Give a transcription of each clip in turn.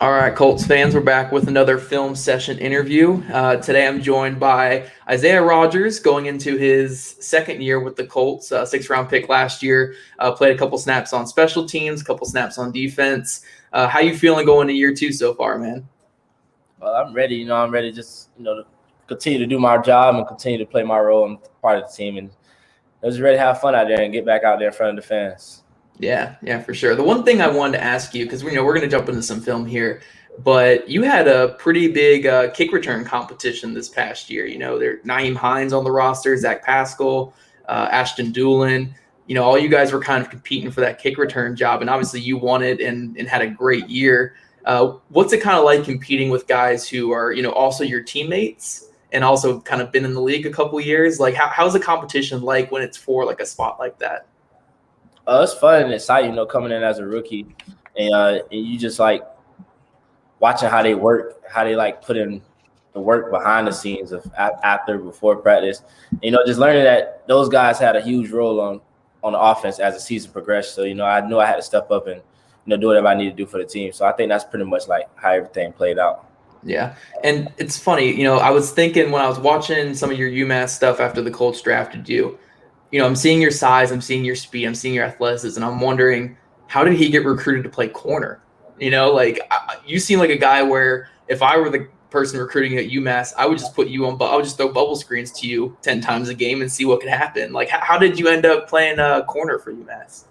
All right, Colts fans, we're back with another film session interview. Today I'm joined by Isaiah Rodgers, going into his second year with the Colts, sixth-round pick last year, played a couple snaps on special teams, a couple snaps on defense. How you feeling going to year two so far, man? Well, I'm ready. I'm ready to continue to do my job and continue to play my role. I'm part of the team, and I'm just ready to have fun out there and get back out there in front of the fans. Yeah, for sure. The one thing I wanted to ask you, because we're going to jump into some film here, but you had a pretty big kick return competition this past year. There Naeem Hines on the roster, Zach Pascal, Ashton Doolin. All you guys were kind of competing for that kick return job, and obviously you won it and had a great year. What's it kind of like competing with guys who are, also your teammates and also kind of been in the league a couple years? Like, how's the competition like when it's for like a spot like that? It's fun and exciting, coming in as a rookie, and you just like watching how they work, how they like put in the work behind the scenes of after, before practice. Just learning that those guys had a huge role on the offense as the season progressed. So I knew I had to step up and do whatever I need to do for the team. So I think that's pretty much like how everything played out. Yeah, and it's funny, I was thinking when I was watching some of your UMass stuff after the Colts drafted you. I'm seeing your size, I'm seeing your speed, I'm seeing your athleticism, and I'm wondering, how did he get recruited to play corner? You seem like a guy where if I were the person recruiting at UMass, I would just put you on, I would just throw bubble screens to you 10 times a game and see what could happen. Like, how did you end up playing corner for UMass?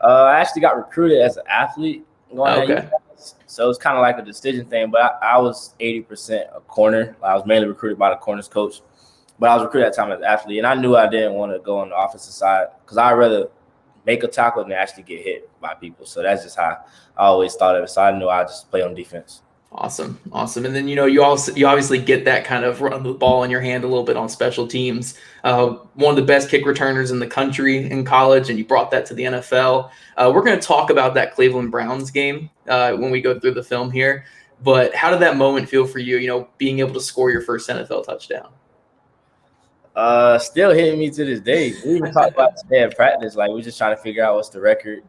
I actually got recruited as an athlete going Okay. So it's kind of like a decision thing, but I was 80% a corner. I was mainly recruited by the corners coach. But I was recruited at the time as an athlete, and I knew I didn't want to go on the offensive side because I'd rather make a tackle than actually get hit by people. So that's just how I always thought of it. So I knew I'd just play on defense. Awesome. And then, you obviously get that kind of run the ball in your hand a little bit on special teams. One of the best kick returners in the country in college, and you brought that to the NFL. We're going to talk about that Cleveland Browns game when we go through the film here. But how did that moment feel for you, being able to score your first NFL touchdown? Still hitting me to this day. We even talked about today in practice. Like, we're just trying to figure out what's the record.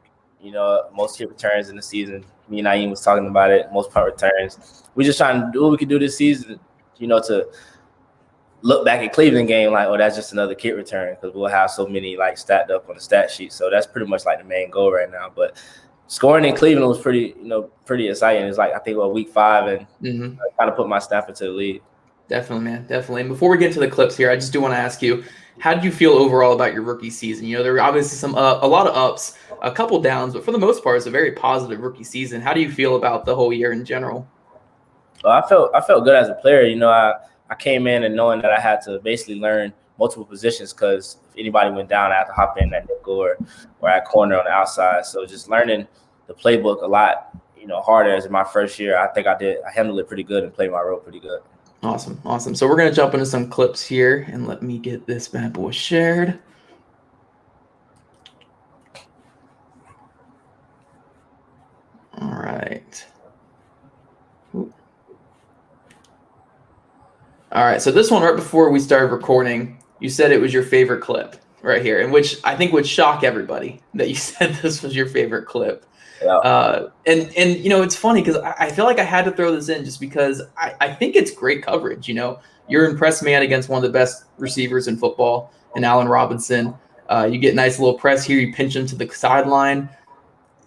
Most kick returns in the season. Me and Naeem was talking about it. Most punt returns. We're just trying to do what we can do this season. To look back at Cleveland game like, oh, that's just another kick return because we'll have so many like stacked up on the stat sheet. So that's pretty much like the main goal right now. But scoring in Cleveland was pretty exciting. It's like I think week 5 and I kind of put my stamp into the league. Definitely, man. Definitely. And before we get into the clips here, I just do want to ask you, how did you feel overall about your rookie season? There were obviously a lot of ups, a couple downs, but for the most part, it's a very positive rookie season. How do you feel about the whole year in general? Well, I felt good as a player. I came in and knowing that I had to basically learn multiple positions because if anybody went down, I had to hop in at nickel or at corner on the outside. So just learning the playbook a lot, harder as in my first year. I think I handled it pretty good and played my role pretty good. Awesome. So we're going to jump into some clips here, and let me get this bad boy shared. All right. All right, so this one right before we started recording, you said it was your favorite clip right here, and which I think would shock everybody that you said this was your favorite clip. Yeah. And it's funny because I feel like I had to throw this in just because I think it's great coverage. You're an press man against one of the best receivers in football, and Allen Robinson. You get a nice little press here. You pinch him to the sideline,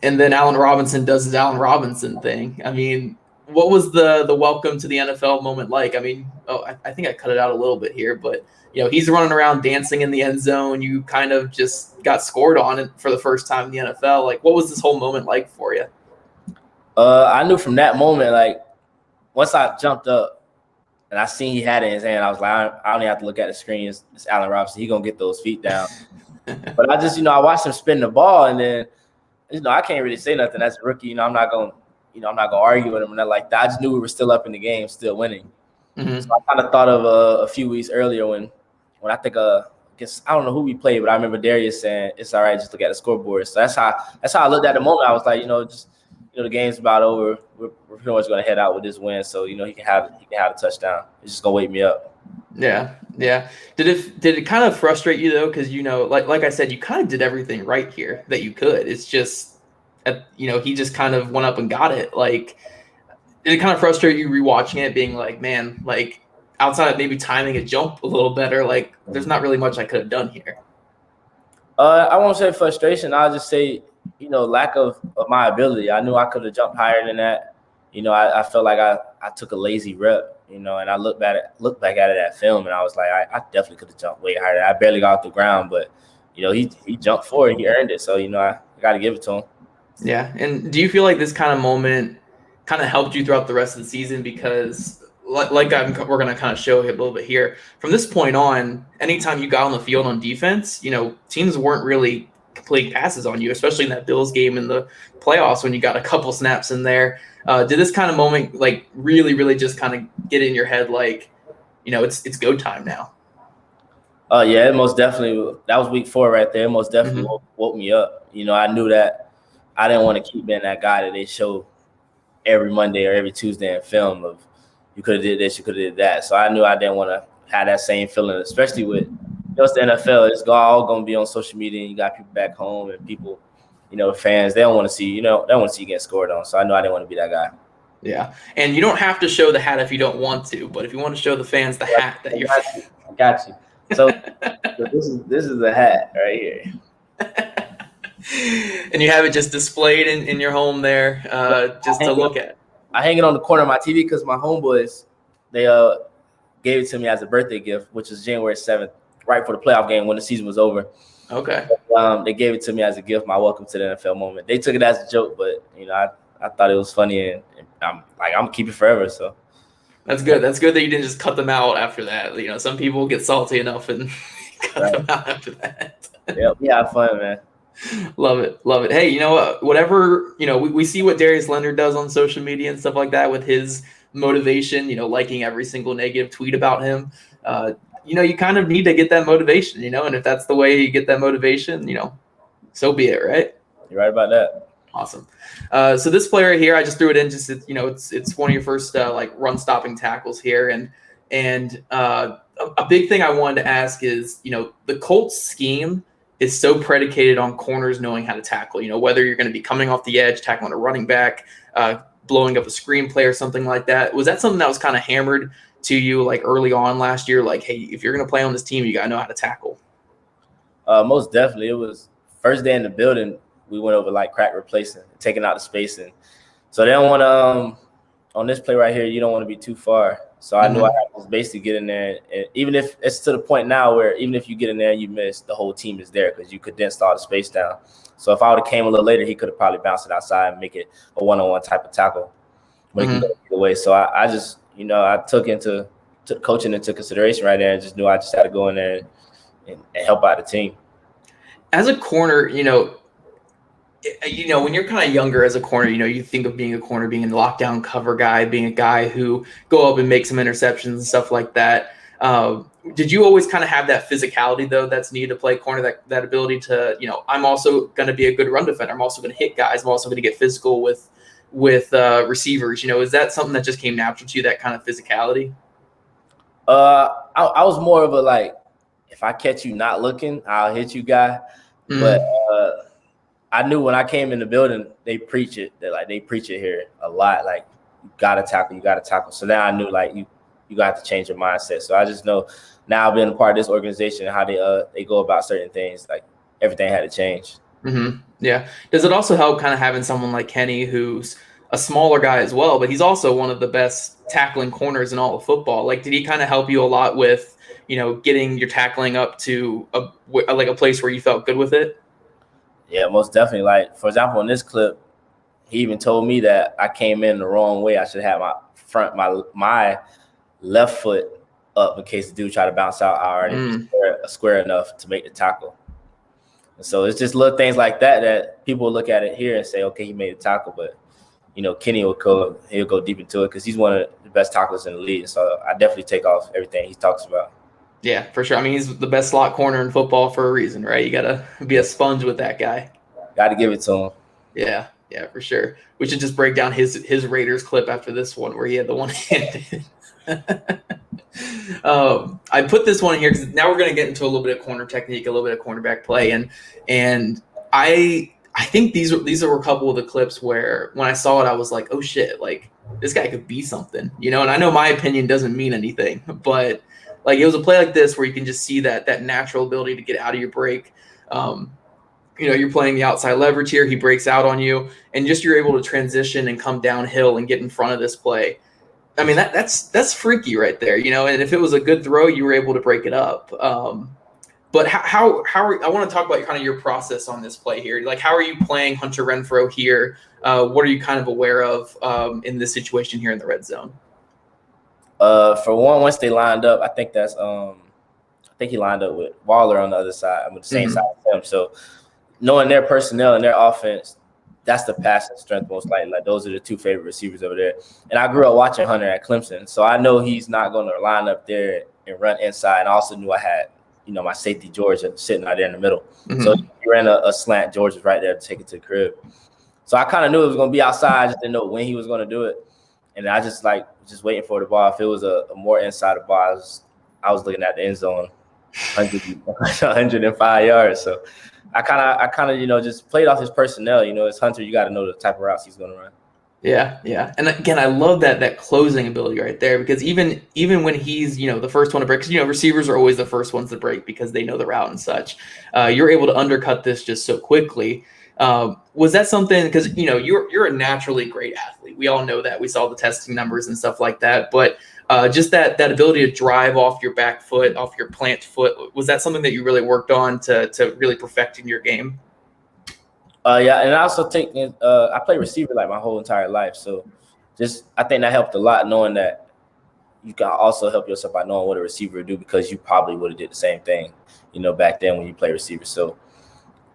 and then Allen Robinson does his Allen Robinson thing. I mean, what was the welcome to the NFL moment like? I mean, I think I cut it out a little bit here, but he's running around dancing in the end zone. You kind of just got scored on it for the first time in the NFL. Like, what was this whole moment like for you? I knew from that moment, like, once I jumped up and I seen he had it in his hand, I was like, I don't even have to look at the screen. It's Allen Robinson. He gonna get those feet down. But I just, I watched him spin the ball, and then, I can't really say nothing as a rookie. I'm not gonna argue with him and nothing like that. I just knew we were still up in the game, still winning. Mm-hmm. So I kind of thought of a few weeks earlier when I think I don't know who we played, but I remember Darius saying it's all right, just look at the scoreboard. So that's how I looked at the moment. I was like, the game's about over. We're pretty much gonna head out with this win. So he can have a touchdown. It's just gonna wake me up. Yeah. Did it kind of frustrate you though? Because like I said, you kind of did everything right here that you could. It's just, he just kind of went up and got it. Like, did it kind of frustrate you rewatching it, being like, man, like outside of maybe timing a jump a little better, like there's not really much I could have done here? I won't say frustration. I'll just say, lack of my ability. I knew I could have jumped higher than that. I felt like I took a lazy rep, and I looked back at it at film, and I was like, I definitely could have jumped way higher. I barely got off the ground, but he jumped forward, he earned it. So I got to give it to him. Yeah, and do you feel like this kind of moment kind of helped you throughout the rest of the season? Because we're going to kind of show a little bit here. From this point on, anytime you got on the field on defense, teams weren't really completing passes on you, especially in that Bills game in the playoffs when you got a couple snaps in there. Did this kind of moment like really, really just kind of get in your head like, it's go time now? Yeah, it most definitely. That was week 4 right there. It most definitely woke me up. I knew that I didn't want to keep being that guy that they show every Monday or every Tuesday in film of you could have did this, you could have did that. So I knew I didn't want to have that same feeling, especially with it's the NFL. It's all going to be on social media, and you got people back home and people, fans. They don't want to see, they don't want to see you get scored on. So I knew I didn't want to be that guy. Yeah, and you don't have to show the hat if you don't want to, but if you want to show the fans the hat that you're, I got you. So this is the hat right here. And you have it just displayed in your home there, just to look at. I hang it on the corner of my TV because my homeboys, they gave it to me as a birthday gift, which is January 7th, right for the playoff game when the season was over. Okay. They gave it to me as a gift, my welcome to the NFL moment. They took it as a joke, but I thought it was funny, and I'm gonna keep it forever. So that's good. That's good that you didn't just cut them out after that. Some people get salty enough and cut them out after that. Yeah, we have fun, man. Love it. Love it. Hey, you know what? Whatever, we see what Darius Leonard does on social media and stuff like that with his motivation, liking every single negative tweet about him. You kind of need to get that motivation, and if that's the way you get that motivation, so be it, right? You're right about that. Awesome. So this player here, I just threw it in just, it's one of your first run stopping tackles here. And a big thing I wanted to ask is, the Colts scheme is so predicated on corners knowing how to tackle, whether you're going to be coming off the edge, tackling a running back, blowing up a screen play or something like that. Was that something that was kind of hammered to you like early on last year? Like, hey, if you're going to play on this team, you got to know how to tackle. Most definitely. It was first day in the building. We went over like crack replacing, taking out the spacing. So they don't want to, on this play right here, you don't want to be too far. So I knew I had to basically get in there. And even if it's to the point now where even if you get in there and you miss, the whole team is there because you condensed all the space down. So if I would have came a little later, he could have probably bounced it outside and make it a one-on-one type of tackle when he could go either way. So I just, I took coaching into consideration right there and just knew I just had to go in there and help out the team. As a corner, when you're kind of younger as a corner, you think of being a corner, being a lockdown cover guy, being a guy who go up and make some interceptions and stuff like that. Did you always kind of have that physicality, though, that's needed to play corner, that ability to, I'm also going to be a good run defender. I'm also going to hit guys. I'm also going to get physical with receivers. Is that something that just came natural to you, that kind of physicality? I was more of a, like, if I catch you not looking, I'll hit you guy. But I knew when I came in the building, they preach it. They preach it here a lot. Like, you gotta tackle. So now I knew like you got to change your mindset. So I just know now being a part of this organization, how they go about certain things, like everything had to change. Yeah. Does it also help kind of having someone like Kenny, who's a smaller guy as well, but he's also one of the best tackling corners in all of football? Like, did he kind of help you a lot with, getting your tackling up to a place where you felt good with it? Yeah, most definitely. Like, for example, in this clip, he even told me that I came in the wrong way. I should have my left foot up in case the dude tried to bounce out. I already square enough to make the tackle. And so it's just little things like that people look at it here and say, okay, he made a tackle, but Kenny he'll go deep into it because he's one of the best tacklers in the league. So I definitely take off everything he talks about. Yeah, for sure. I mean, he's the best slot corner in football for a reason, right? You got to be a sponge with that guy. Got to give it to him. Yeah, for sure. We should just break down his Raiders clip after this one where he had the one-handed. I put this one in here because now we're going to get into a little bit of corner technique, a little bit of cornerback play. And I think these are a couple of the clips where when I saw it, I was like, oh, shit, like this guy could be something, you know. And I know my opinion doesn't mean anything, but like it was a play like this where you can just see that natural ability to get out of your break. You know, you're playing the outside leverage here. He breaks out on you, and just you're able to transition and come downhill and get in front of this play. I mean, that's freaky right there, you know. And if it was a good throw, you were able to break it up. But how are, I want to talk about kind of your process on this play here. Like, how are you playing Hunter Renfrow here? What are you kind of aware of in this situation here in the red zone? For one, once they lined up, I think he lined up with Waller on the other side. I'm the same side as him. So knowing their personnel and their offense, that's the passing strength most likely. Like those are the two favorite receivers over there. And I grew up watching Hunter at Clemson, so I know he's not going to line up there and run inside. And I also knew I had, you know, my safety George sitting right there in the middle. So he ran a slant. George was right there to take it to the crib. So I kind of knew it was going to be outside. I just didn't know when he was going to do it. And I just waiting for the ball. If it was a more inside the ball, I was looking at the end zone, 105 yards. So I kind of, you know, just played off his personnel. You know, as Hunter, you got to know the type of routes he's going to run. Yeah. And again, I love that closing ability right there, because even when he's, you know, the first one to break, because, you know, receivers are always the first ones to break because they know the route and such. You're able to undercut this just so quickly. Was that something, because, you know, you're a naturally great athlete. We all know that. We saw the testing numbers and stuff like that. But just that ability to drive off your back foot, off your plant foot, was that something that you really worked on to really perfect in your game? Yeah, and I also I play receiver like my whole entire life. So I think that helped a lot, knowing that you can also help yourself by knowing what a receiver would do, because you probably would have did the same thing, you know, back then when you play receiver. So,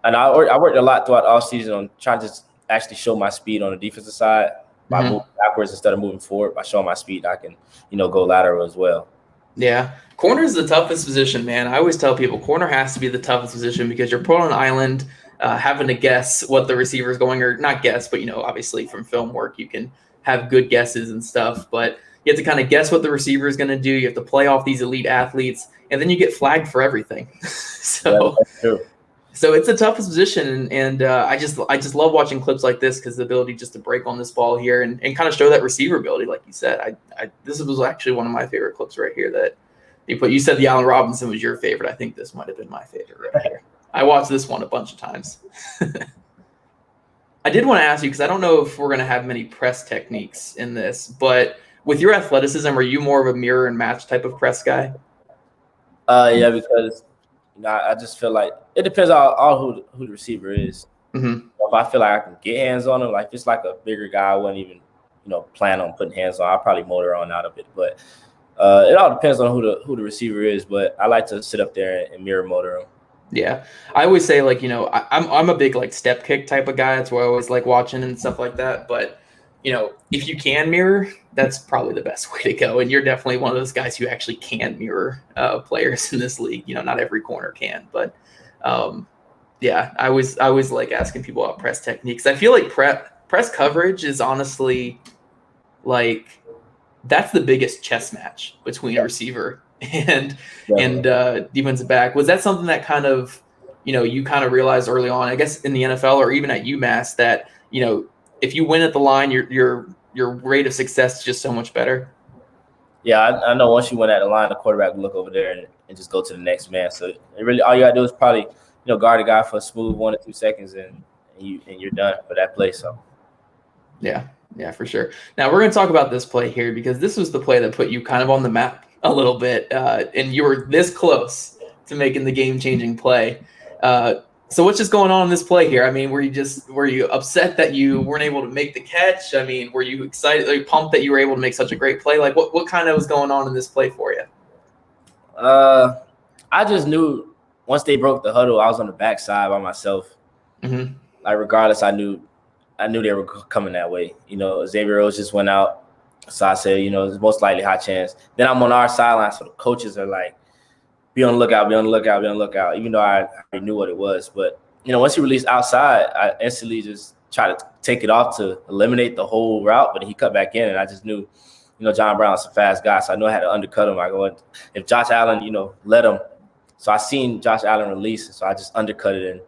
and I worked a lot throughout the offseason on trying to actually show my speed on the defensive side by moving backwards instead of moving forward. By showing my speed, I can, you know, go lateral as well. Yeah. Corner is the toughest position, man. I always tell people corner has to be the toughest position because you're put on an island, having to guess what the receiver is going, or not guess, but, you know, obviously from film work, you can have good guesses and stuff, but you have to kind of guess what the receiver is going to do. You have to play off these elite athletes, and then you get flagged for everything. So it's the toughest position. And I just love watching clips like this, because the ability just to break on this ball here and kind of show that receiver ability. Like you said, this was actually one of my favorite clips right here that you put. You said the Allen Robinson was your favorite. I think this might've been my favorite right here. I watched this one a bunch of times. I did want to ask you, because I don't know if we're going to have many press techniques in this, but with your athleticism, are you more of a mirror and match type of press guy? Yeah, because, you know, I just feel like it depends on who the receiver is. If I feel like I can get hands on him, like if it's like a bigger guy, I wouldn't even, you know, plan on putting hands on. I'll probably motor on out of it, but it all depends on who the receiver is. But I like to sit up there and mirror motor him. Yeah, I always say, like, you know, I'm a big like step kick type of guy. That's what I always like watching and stuff like that. But, you know, if you can mirror, that's probably the best way to go. And you're definitely one of those guys who actually can mirror players in this league. You know, not every corner can, but yeah, I always like asking people about press techniques. I feel like press coverage is honestly like that's the biggest chess match between a receiver and defensive back. Was that something that kind of, you know, you kind of realized early on, I guess in the NFL or even at UMass, that, you know, if you win at the line, your rate of success is just so much better? Yeah, I know once you win at the line, the quarterback will look over there and just go to the next man. So really all you gotta do is probably, you know, guard a guy for a smooth 1 or 2 seconds and you're done for that play. So yeah, for sure. Now we're going to talk about this play here, because this was the play that put you kind of on the map a little bit, and you were this close to making the game-changing play. So what's just going on in this play here? I mean, were you upset that you weren't able to make the catch? I mean, were you excited, like, pumped that you were able to make such a great play? Like, what kind of was going on in this play for you? I just knew once they broke the huddle, I was on the backside by myself. Like regardless, I knew they were coming that way. You know, Xavier Rhodes just went out. So I said, you know, it's most likely high chance. Then I'm on our sideline, so the coaches are like, be on the lookout, be on the lookout, be on the lookout, even though I already knew what it was. But, you know, once he released outside, I instantly just tried to take it off to eliminate the whole route, but he cut back in, and I just knew, you know, John Brown's a fast guy, so I knew I had to undercut him. I go, if Josh Allen, you know, let him. So I seen Josh Allen release, so I just undercut it, and,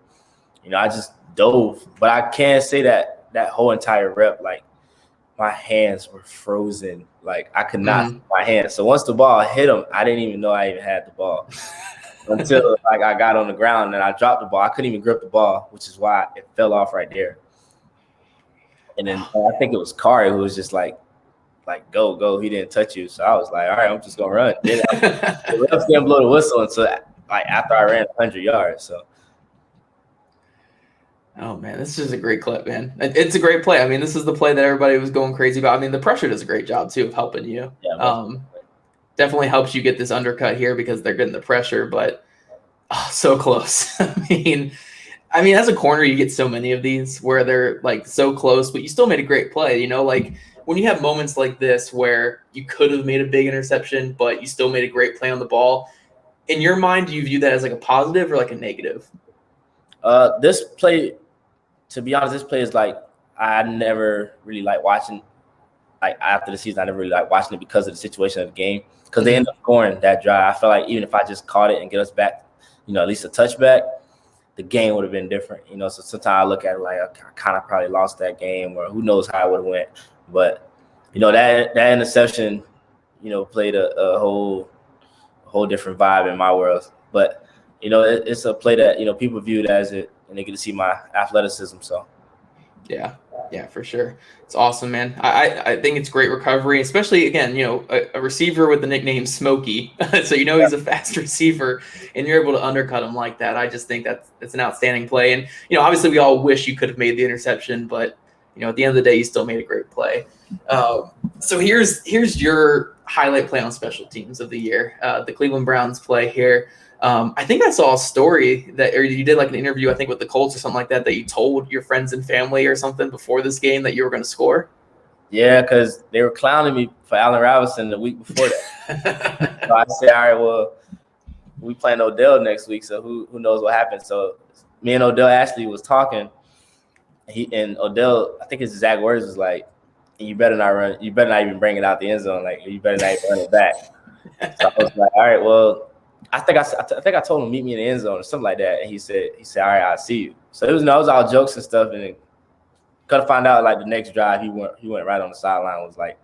you know, I just dove. But I can say that whole entire rep, like, my hands were frozen. Like I could not feel my hands. So once the ball hit him, I didn't even know I even had the ball until like I got on the ground and I dropped the ball. I couldn't even grip the ball, which is why it fell off right there. And then I think it was Kari who was just like go. He didn't touch you. So I was like, all right, I'm just gonna run. Then the refs didn't blow the whistle until like after I ran 100 yards. So. Oh man, this is a great clip, man. It's a great play. I mean, this is the play that everybody was going crazy about. I mean, the pressure does a great job too of helping you. Yeah, definitely helps you get this undercut here because they're getting the pressure, but so close. I mean, as a corner, you get so many of these where they're like so close, but you still made a great play. You know, like when you have moments like this where you could have made a big interception, but you still made a great play on the ball. In your mind, do you view that as like a positive or like a negative? This play, to be honest, this play is like I never really like watching. Like after the season, I never really like watching it because of the situation of the game. Because they end up scoring that drive. I feel like even if I just caught it and get us back, at least a touchback, the game would have been different. So sometimes I look at it like I kind of probably lost that game, or who knows how it would have went. But that interception, played a whole different vibe in my world. But it's a play that people view it as it, and they get to see my athleticism. So. Yeah, for sure. It's awesome, man. I think it's great recovery, especially, again, a receiver with the nickname Smokey. So, he's a fast receiver, and you're able to undercut him like that. I just think that's an outstanding play. And, obviously we all wish you could have made the interception, but, at the end of the day, you still made a great play. So here's your highlight play on special teams of the year, the Cleveland Browns play here. I think I saw a story or you did like an interview, I think with the Colts or something like that you told your friends and family or something before this game that you were going to score. Yeah, because they were clowning me for Allen Robinson the week before that. So I said, all right, well, we playing Odell next week, so who knows what happens. So me and Odell actually was talking. And Odell, I think his exact words was like, you better not even bring it out the end zone. Like, you better not even run it back. So I was like, all right, well, I think I told him meet me in the end zone or something like that, and he said, all right, I'll see you. So it was all jokes and stuff, and then got to find out like the next drive he went right on the sideline, was like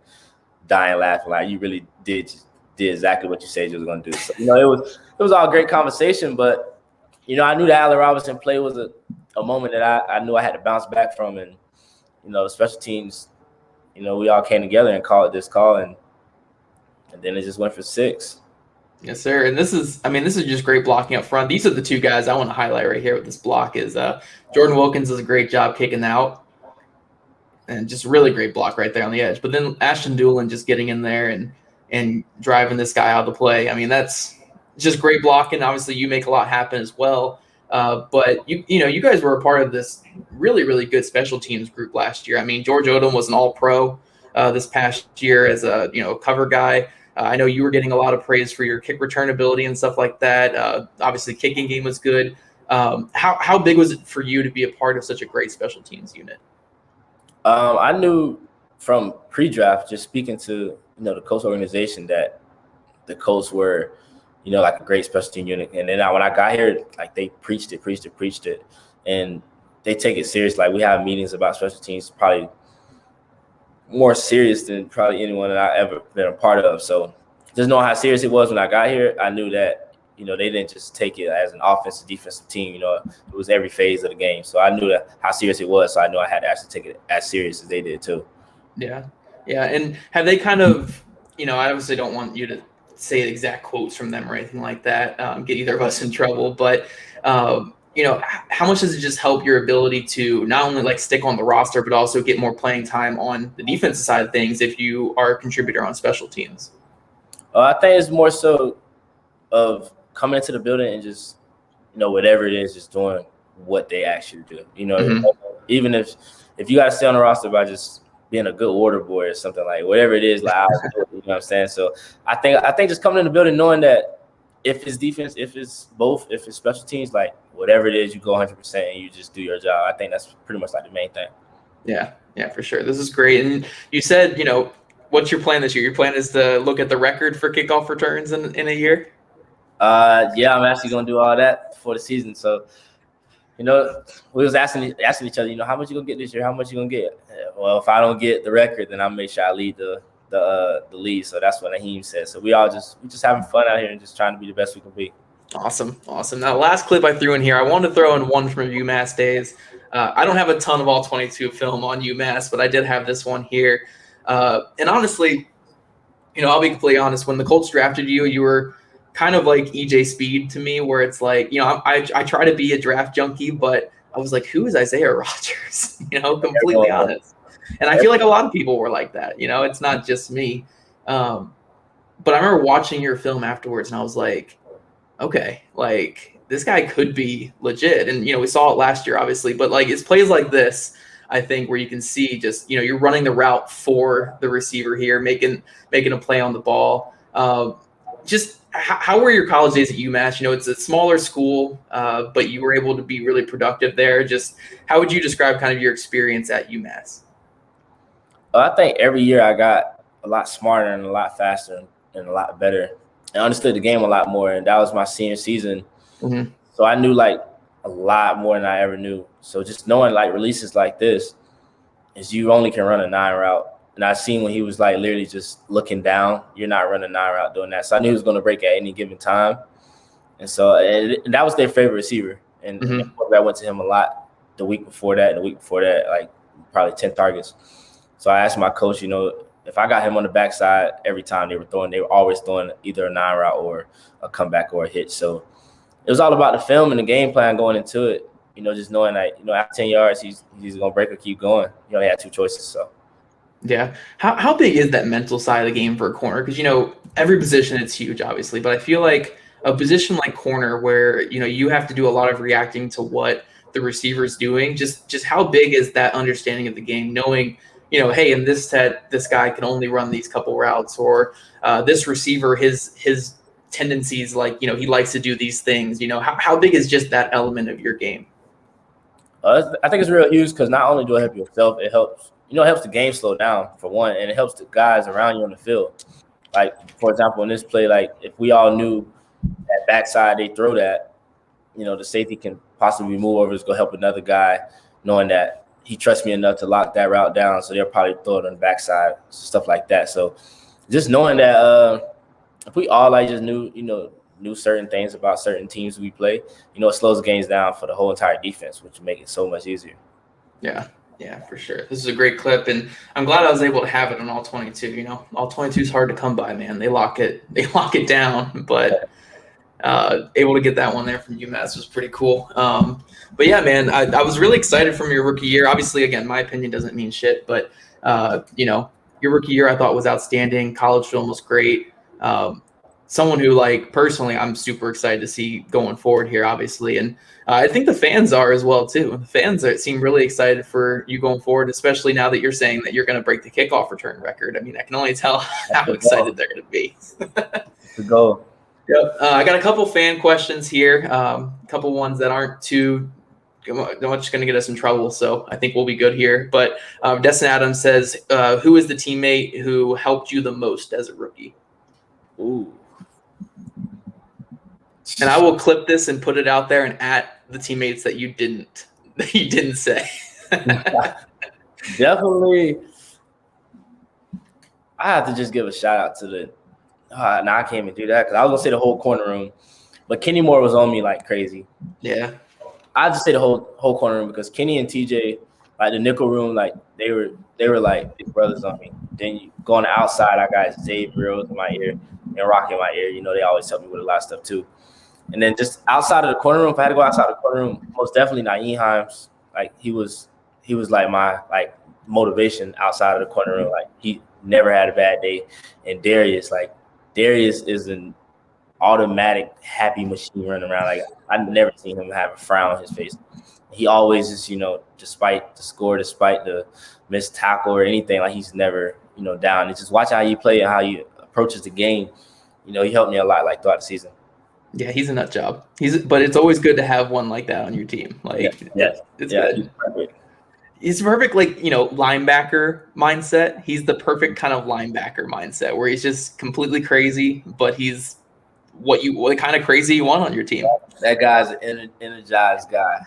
dying laughing, like you really did exactly what you said you was gonna do. So it was all great conversation, but I knew the Allen Robinson play was a moment that I knew I had to bounce back from, and the special teams, we all came together and called this call, and then it just went for 6. Yes, sir. And this is just great blocking up front. These are the two guys I want to highlight right here with this block is Jordan Wilkins does a great job kicking out and just really great block right there on the edge. But then Ashton Doolin just getting in there and driving this guy out of the play. I mean, that's just great blocking. Obviously, you make a lot happen as well. But you guys were a part of this really, really good special teams group last year. I mean, George Odom was an all-pro this past year as a cover guy. I know you were getting a lot of praise for your kick return ability and stuff like that. Obviously, kicking game was good. How big was it for you to be a part of such a great special teams unit? I knew from pre-draft, just speaking to the Colts organization, that the Colts were, like a great special team unit. And then when I got here, like they preached it, and they take it serious. Like we have meetings about special teams, probably more serious than probably anyone that I ever been a part of. So just knowing how serious it was when I got here, I knew that, they didn't just take it as an offensive, defensive team. It was every phase of the game. So I knew that how serious it was. So I knew I had to actually take it as serious as they did too. Yeah. And have they kind of, I obviously don't want you to say exact quotes from them or anything like that, get either of us in trouble, but how much does it just help your ability to not only like stick on the roster, but also get more playing time on the defensive side of things if you are a contributor on special teams? I think it's more so of coming into the building and just, whatever it is, just doing what they ask you to do. Even if you got to stay on the roster by just being a good water boy or something, like whatever it is, like I'll do it, you know what I'm saying? So I think just coming in the building knowing that if it's defense, if it's both, if it's special teams, like whatever it is, you go 100% and you just do your job. I think that's pretty much like the main thing. Yeah, for sure. This is great. And you said, what's your plan this year? Your plan is to look at the record for kickoff returns in a year? Yeah, I'm actually gonna do all that for the season. So You know, we was asking each other, you know, how much you gonna get this year? How much you gonna get? Well, if I don't get the record, then I'll make sure I lead the league. So that's what Naheem said. So we just having fun out here and just trying to be the best we can be. Awesome. Now, last clip I threw in here, I wanted to throw in one from UMass days. I don't have a ton of all 22 film on UMass, but I did have this one here. And honestly, I'll be completely honest. When the Colts drafted you, you were kind of like EJ Speed to me, where it's like, I try to be a draft junkie, but I was like, who is Isaiah Rodgers? Completely honest. And I feel like a lot of people were like that. It's not just me. But I remember watching your film afterwards, and I was like, okay, like this guy could be legit. And, we saw it last year, obviously, but like it's plays like this, I think, where you can see just, you're running the route for the receiver here, making a play on the ball. Just how were your college days at UMass? It's a smaller school, but you were able to be really productive there. Just how would you describe kind of your experience at UMass? I think every year I got a lot smarter and a lot faster and a lot better. I understood the game a lot more, and that was my senior season. Mm-hmm. So I knew like a lot more than I ever knew. So just knowing like releases like this is you only can run a 9 route. And I seen when he was like literally just looking down, you're not running a 9 route doing that. So I knew he was going to break at any given time. And so and that was their favorite receiver. And I went to him a lot the week before that, like probably 10 targets. So I asked my coach, if I got him on the backside every time they were always throwing either a 9 route or a comeback or a hitch. So it was all about the film and the game plan going into it. Just knowing that, after 10 yards, he's going to break or keep going. He only had 2 choices. So, yeah. How big is that mental side of the game for a corner? Because, every position it's huge, obviously. But I feel like a position like corner where, you have to do a lot of reacting to what the receiver's doing. Just how big is that understanding of the game, knowing – hey, in this set, this guy can only run these couple routes, or this receiver, his tendencies, like, he likes to do these things. How big is just that element of your game? I think it's real huge because not only do it help yourself, it helps, it helps the game slow down for one, and it helps the guys around you on the field. Like, for example, in this play, like if we all knew that backside they throw that, the safety can possibly move over to go help another guy, knowing that he trusts me enough to lock that route down, so they'll probably throw it on the backside, stuff like that. So just knowing that if we all just knew certain things about certain teams we play, it slows games down for the whole entire defense, which would make it so much easier. Yeah, for sure. This is a great clip, and I'm glad I was able to have it on all 22. All 22 is hard to come by, man. They lock it down, but able to get that one there from UMass was pretty cool. But yeah, man, I was really excited from your rookie year. Obviously, again, my opinion doesn't mean shit, but your rookie year I thought was outstanding. College film was great. Someone who, like, personally, I'm super excited to see going forward here, obviously, and I think the fans are as well too. The fans seem really excited for you going forward, especially now that you're saying that you're going to break the kickoff return record. I mean, I can only tell how excited they're going to be. The goal. Yep. I got a couple fan questions here, a couple ones that aren't too much going to get us in trouble, so I think we'll be good here. But Destin Adams says, who is the teammate who helped you the most as a rookie? Ooh. And I will clip this and put it out there and at the teammates that you didn't say. Definitely. I have to just give a shout out to the now I can't even do that because I was gonna say the whole corner room, but Kenny Moore was on me like crazy. Yeah, I just say the whole corner room because Kenny and TJ, like the nickel room, like they were like big brothers on me. Then you go on the outside, I got Xavier in my ear and Rock in my ear. They always help me with a lot of stuff too. And then just outside of the corner room, if I had to go outside the corner room, most definitely Naeem Himes. Like he was like my motivation outside of the corner room. Like he never had a bad day. And Darius is an automatic happy machine running around. Like I've never seen him have a frown on his face. He always just, despite the score, despite the missed tackle or anything, like he's never, down. It's just watching how you play and how you approaches the game. He helped me a lot throughout the season. Yeah, he's a nut job. But it's always good to have one like that on your team. It's good. He's perfect. He's perfect, linebacker mindset. He's the perfect kind of linebacker mindset where he's just completely crazy, but he's what kind of crazy you want on your team. That guy's an energized guy.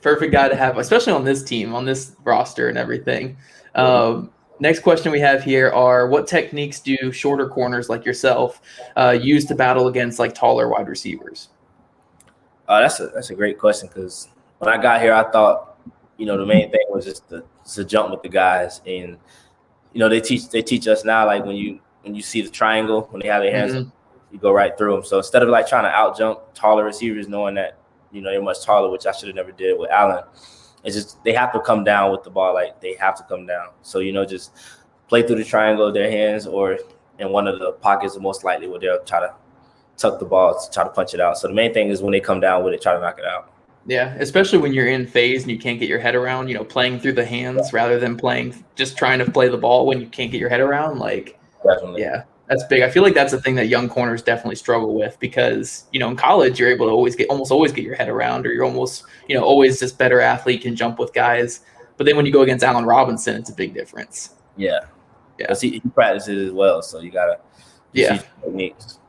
Perfect guy to have, especially on this team, on this roster and everything. Next question we have here are, what techniques do shorter corners like yourself use to battle against like taller wide receivers? That's a great question, because when I got here, I thought, the main thing was just to jump with the guys, and they teach us now, like when you see the triangle when they have their hands up, you go right through them. So instead of like trying to out jump taller receivers, knowing that they're much taller, which I should have never did with Allen, it's just they have to come down with the ball, like they have to come down. So just play through the triangle of their hands, or in one of the pockets, most likely where they'll try to tuck the ball to try to punch it out. So the main thing is when they come down with it, try to knock it out. Yeah, especially when you're in phase and you can't get your head around, playing through the hands rather than just trying to play the ball when you can't get your head around. Like, Definitely. Yeah, that's big. I feel like that's a thing that young corners definitely struggle with, because, in college, you're able to almost always get your head around, or you're almost, always just better athlete, can jump with guys. But then when you go against Allen Robinson, it's a big difference. Yeah. He practices as well, so you gotta use techniques.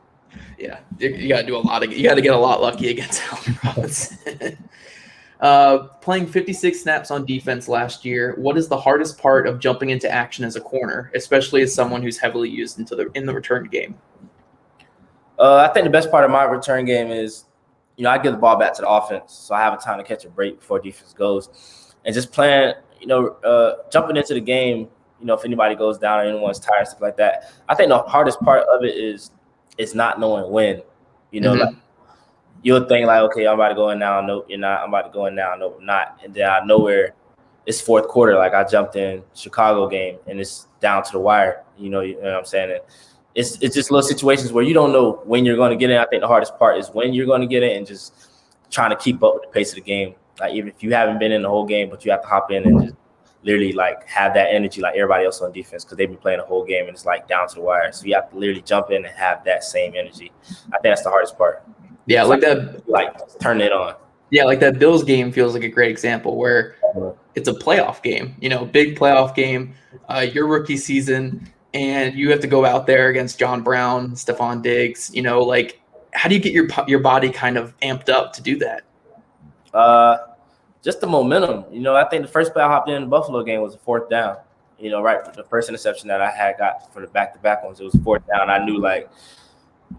Yeah, you got to get a lot lucky against Allen Robinson. Playing 56 snaps on defense last year, what is the hardest part of jumping into action as a corner, especially as someone who's heavily used in the return game? I think the best part of my return game is, I give the ball back to the offense, so I have a time to catch a break before defense goes, and just playing, jumping into the game. If anybody goes down or anyone's tired, stuff like that. I think the hardest part of it is not knowing when. Like, you'll think like, okay, I'm about to go in now. Nope, you're not. I'm about to go in now. Nope, I'm not. And then I know where it's fourth quarter. Like, I jumped in Chicago game and it's down to the wire. You know what I'm saying? And it's just little situations where you don't know when you're going to get in. I think the hardest part is when you're going to get in and just trying to keep up with the pace of the game. Like, even if you haven't been in the whole game, but you have to hop in and just literally like have that energy like everybody else on defense, because they've been playing the whole game and it's like down to the wire. So you have to literally jump in and have that same energy. I think that's the hardest part. Yeah, like that. Like, turn it on. Yeah, like that Bills game feels like a great example where it's a playoff game, big playoff game, your rookie season, and you have to go out there against John Brown, Stephon Diggs. Like, how do you get your body kind of amped up to do that? Just the momentum. I think the first play I hopped in the Buffalo game was a fourth down. Right, the first interception that I had got for the back-to-back ones, it was fourth down. I knew, like,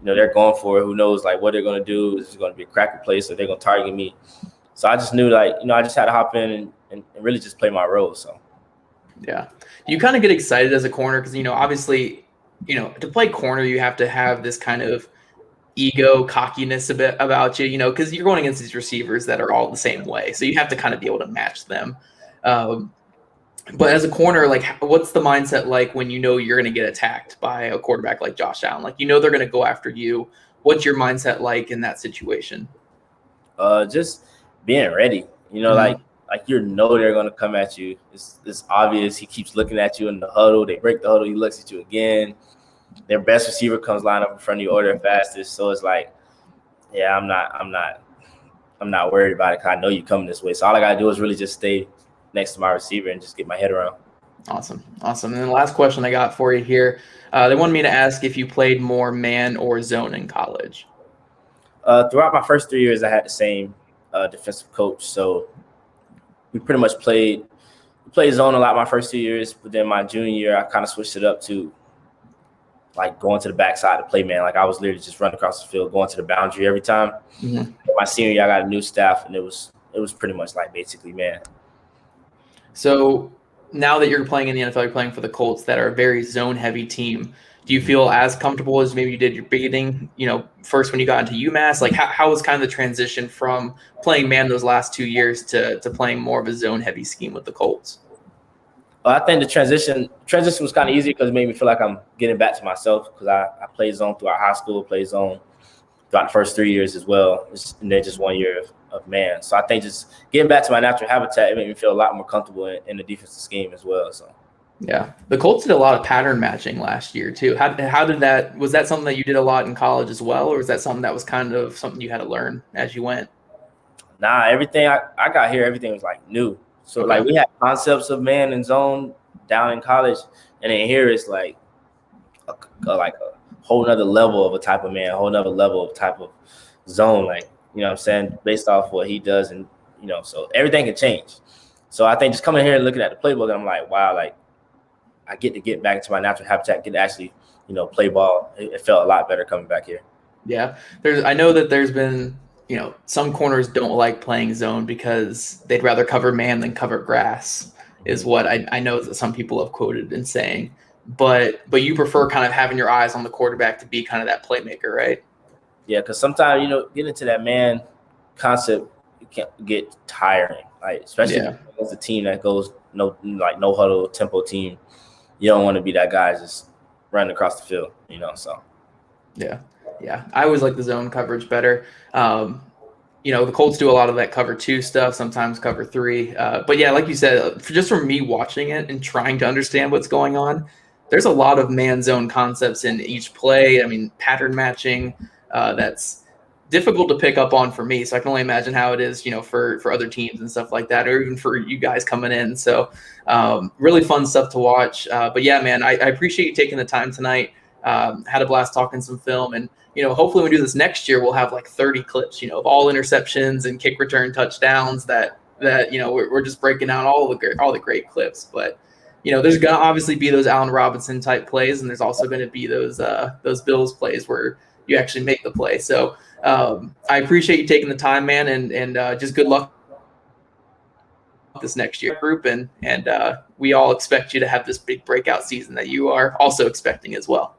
they're going for it. Who knows, like, what they're going to do? Is it going to be a cracker play, so they're going to target me? So I just knew, like, I just had to hop in and really just play my role. So, yeah. You kind of get excited as a corner because, obviously, to play corner, you have to have this kind of ego, cockiness a bit about you, because you're going against these receivers that are all the same way. So you have to kind of be able to match them. But as a corner, like, what's the mindset like when you're going to get attacked by a quarterback like Josh Allen? Like, they're going to go after you. What's your mindset like in that situation? Just being ready. Like they're going to come at you. It's obvious. He keeps looking at you in the huddle. They break the huddle. He looks at you again. Their best receiver comes line up in front of you, or their fastest. So it's like, yeah, I'm not worried about it, because I know you coming this way. So all I gotta do is really just stay next to my receiver and just get my head around. Awesome. And then the last question I got for you here, they wanted me to ask if you played more man or zone in college. Throughout my first 3 years, I had the same defensive coach, so we pretty much played zone a lot my first 2 years. But then my junior year, I kind of switched it up to like going to the backside to play man. Like, I was literally just running across the field, going to the boundary every time. My senior year, I got a new staff, and it was pretty much like basically man. So now that you're playing in the NFL, you're playing for the Colts, that are a very zone-heavy team. Do you feel as comfortable as maybe you did your beginning, first when you got into UMass? Like, how was kind of the transition from playing man those last 2 years to playing more of a zone-heavy scheme with the Colts? I think the transition was kind of easy because it made me feel like I'm getting back to myself, because I played zone throughout high school, played zone throughout the first 3 years as well, and then just 1 year of man. So I think just getting back to my natural habitat, it made me feel a lot more comfortable in the defensive scheme as well. So, yeah, the Colts did a lot of pattern matching last year too. How did that? Was that something that you did a lot in college as well, or was that something that was kind of something you had to learn as you went? Nah, everything I got here, everything was like new. So like, we had concepts of man and zone down in college, and then here it's like a whole nother level of a type of man, a whole nother level of type of zone. Like, You know what I'm saying? Based off what he does, and so everything can change. So I think just coming here and looking at the playbook, I'm like, wow, like I get to get back into my natural habitat, get to actually, play ball. It felt a lot better coming back here. Yeah, I know that there's been, some corners don't like playing zone because they'd rather cover man than cover grass, is what I know that some people have quoted in saying. But you prefer kind of having your eyes on the quarterback to be kind of that playmaker, right? Yeah, because sometimes getting into that man concept can get tiring. Like especially as a team that goes no huddle tempo team, you don't want to be that guy just running across the field. So. Yeah. I always like the zone coverage better. The Colts do a lot of that cover 2 stuff, sometimes cover 3. But yeah, like you said, just from me watching it and trying to understand what's going on, there's a lot of man zone concepts in each play. I mean, pattern matching, that's difficult to pick up on for me. So I can only imagine how it is, for other teams and stuff like that, or even for you guys coming in. So really fun stuff to watch. But yeah, man, I appreciate you taking the time tonight. Had a blast talking some film, and hopefully when we do this next year, we'll have like 30 clips, of all interceptions and kick return touchdowns that we're just breaking down all the great clips. But there's gonna obviously be those Allen Robinson type plays, and there's also going to be those Bills plays where you actually make the play. So I appreciate you taking the time, man, and just good luck this next year group, and we all expect you to have this big breakout season that you are also expecting as well.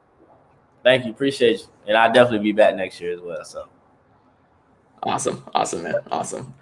Thank you. Appreciate you. And I'll definitely be back next year as well. So awesome, man. Awesome.